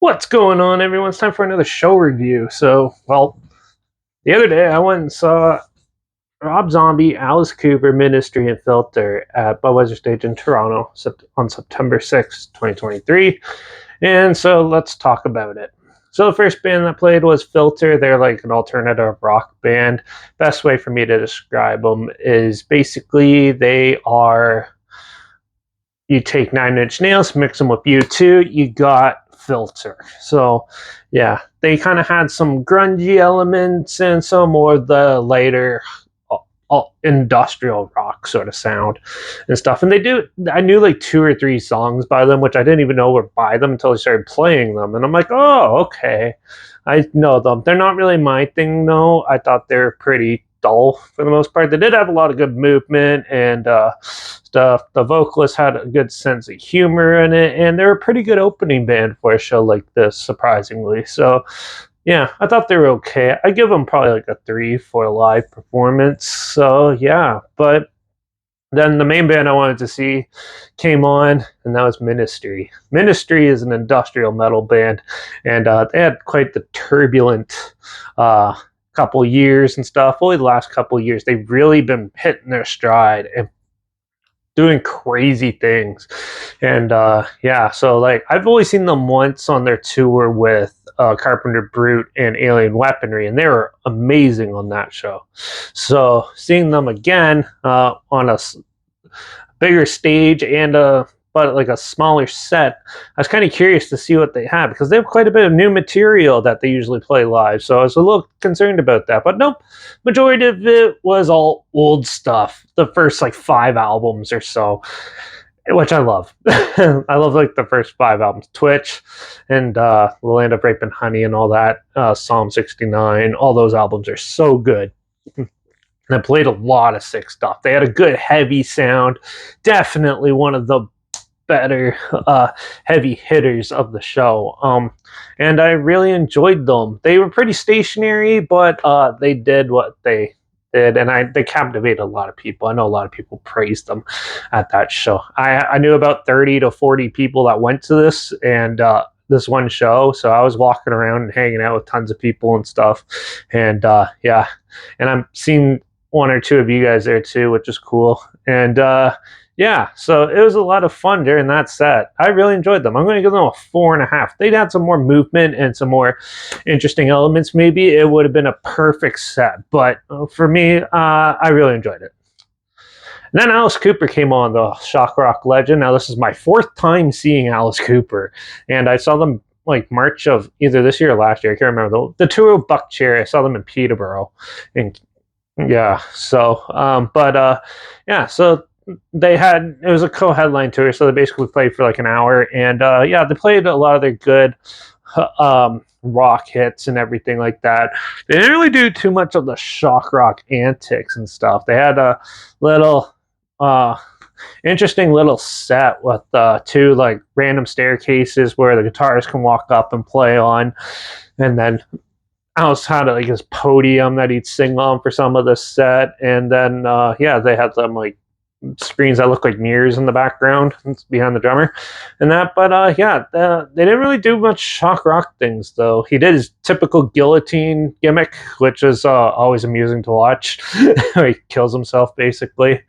What's going on, everyone? It's time for another show review. The other day I went and saw Rob Zombie, Alice Cooper, Ministry, and Filter at Budweiser Stage in Toronto on September 6th, 2023. And so let's talk about it. So the first band that played was Filter. They're like an alternative rock band. Best way for me to describe them is basically you take Nine Inch Nails, mix them with U2, you got Filter. So, yeah, they kind of had some grungy elements and some more the later industrial rock sort of sound and stuff. And I knew like two or three songs by them, which I didn't even know were by them until I started playing them. And I'm like, oh, okay. I know them. They're not really my thing, though. I thought they were pretty dull for the most part. They did have a lot of good movement and stuff. The vocalist had a good sense of humor in it, and they're a pretty good opening band for a show like this, surprisingly. So, yeah, I thought they were okay. I give them probably like a 3 for a live performance. So, yeah, but then the main band I wanted to see came on, and that was Ministry. Ministry is an industrial metal band, and they had quite the turbulent uh, couple years and stuff. Only the last couple years, they've really been hitting their stride and doing crazy things. And yeah, so like I've only seen them once on their tour with Carpenter Brute and Alien Weaponry, and they were amazing on that show. So seeing them again on a bigger stage and but like a smaller set, I was kind of curious to see what they have because they have quite a bit of new material that they usually play live. So I was a little concerned about that, but nope. Majority of it was all old stuff. The first like 5 albums or so, which I love. I love like the first 5 albums, Twitch and The Land of Rape and Honey and all that. Psalm 69, all those albums are so good. I played a lot of sick stuff. They had a good heavy sound. Definitely one of the better heavy hitters of the show. And I really enjoyed them. They were pretty stationary, but they did what they did, and they captivated a lot of people. I know a lot of people praised them at that show. I knew about 30 to 40 people that went to this, and this one show, so I was walking around and hanging out with tons of people and stuff. And yeah, and I'm seeing one or two of you guys there too, which is cool. And yeah, so it was a lot of fun during that set. I really enjoyed them. I'm going to give them a 4.5. They'd had some more movement and some more interesting elements. Maybe it would have been a perfect set, but for me, I really enjoyed it. And then Alice Cooper came on, the shock rock legend. Now this is my 4th time seeing Alice Cooper, and I saw them like March of either this year or last year. I can't remember the tour of Buckcherry. I saw them in Peterborough, and yeah. So, yeah. So it was a co-headline tour, so they basically played for like an hour, and yeah, they played a lot of their good rock hits and everything like that. They didn't really do too much of the shock rock antics and stuff. They had a little interesting little set with 2 like random staircases where the guitarist can walk up and play on, and then Alice had like his podium that he'd sing on for some of the set, and then yeah, they had some like screens that look like mirrors in the background behind the drummer and that. But yeah, they didn't really do much shock rock things though. He did his typical guillotine gimmick, which is always amusing to watch. He kills himself basically,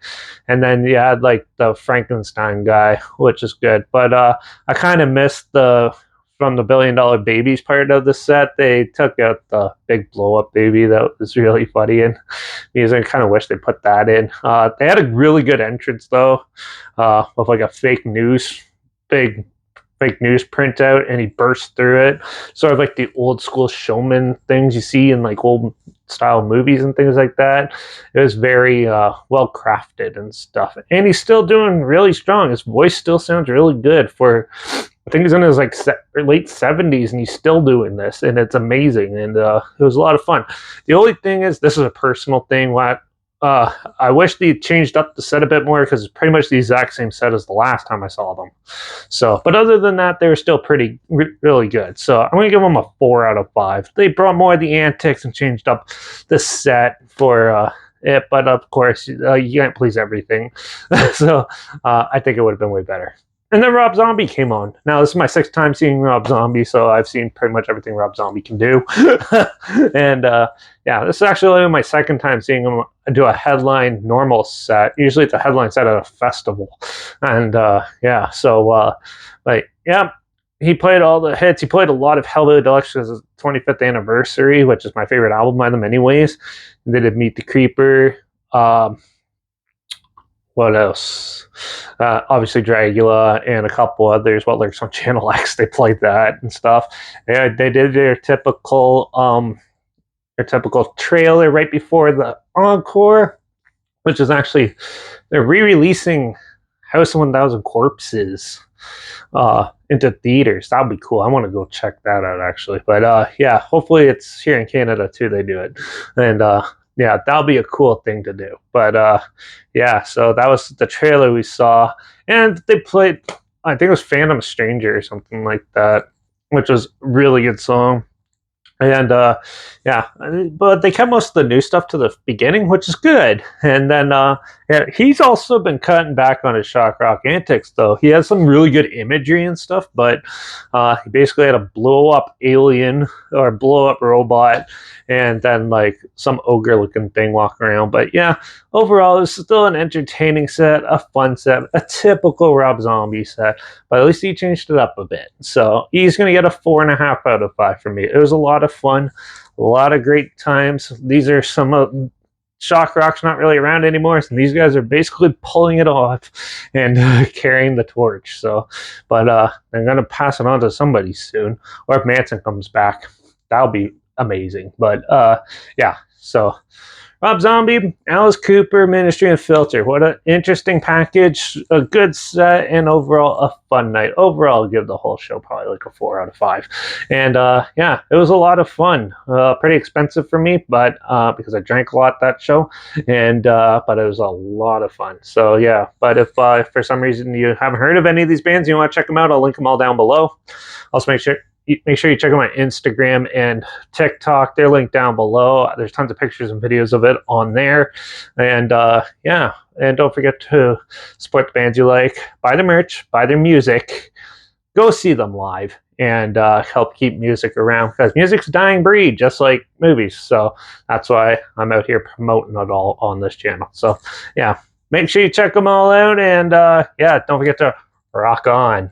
and then you had like the Frankenstein guy, which is good. But I kind of missed from the $1 Billion Babies part of the set. They took out the big blow up baby that was really funny, and because I kind of wish they put that in. They had a really good entrance though, with like a big fake news printout, and he burst through it, sort of like the old school showman things you see in like old style movies and things like that. It was very well crafted and stuff, and he's still doing really strong. His voice still sounds really good for, I think he's in his like late 70s, and he's still doing this, and it's amazing. And it was a lot of fun. The only thing is, this is a personal thing. I wish they changed up the set a bit more, because it's pretty much the exact same set as the last time I saw them. So, but other than that, they were still really good. So I'm going to give them a 4 out of 5. They brought more of the antics and changed up the set for it, but of course, you can't please everything. So I think it would have been way better. And then Rob Zombie came on. Now this is my sixth time seeing Rob Zombie, so I've seen pretty much everything Rob Zombie can do. And yeah, this is actually only my second time seeing him do a headline normal set. Usually it's a headline set at a festival, and yeah, so like yeah, he played all the hits. He played a lot of Hellbilly Deluxe's 25th anniversary, which is my favorite album by them, anyways. They did Meet the Creeper. What else? Obviously Dragula and a couple others. Well, there's on Channel X. They played that and stuff. They did their typical trailer right before the encore, which is actually they're re-releasing House of 1,000 Corpses into theaters. That would be cool. I want to go check that out actually. But yeah, hopefully it's here in Canada too. They do it, and yeah, that'll be a cool thing to do. But yeah, so that was the trailer we saw, and they played. I think it was Phantom Stranger or something like that, which was a really good song. And yeah, but they kept most of the new stuff to the beginning, which is good. And then yeah, he's also been cutting back on his shock rock antics, though. He has some really good imagery and stuff, but he basically had a blow up alien or blow up robot, and then like some ogre looking thing walking around. But yeah, overall, it was still an entertaining set, a fun set, a typical Rob Zombie set. But at least he changed it up a bit. So he's going to get a 4.5 out of 5 for me. It was a lot of fun, a lot of great times. These are some of shock rock's not really around anymore, and these guys are basically pulling it off and carrying the torch. So, but I'm going to pass it on to somebody soon, or if Manson comes back, that'll be amazing. But yeah, so Rob Zombie, Alice Cooper, Ministry and Filter. What an interesting package, a good set, and overall a fun night. Overall, I'll give the whole show probably like a 4 out of 5. And yeah, it was a lot of fun. Pretty expensive for me, but because I drank a lot that show, and but it was a lot of fun. So yeah, but if for some reason you haven't heard of any of these bands, you want to check them out, I'll link them all down below. Also make sure you check out my Instagram and TikTok. They're linked down below. There's tons of pictures and videos of it on there. And yeah, and don't forget to support the bands you like. Buy their merch, buy their music, go see them live, and help keep music around, because music's a dying breed, just like movies. So that's why I'm out here promoting it all on this channel. So yeah, make sure you check them all out, and yeah, don't forget to rock on.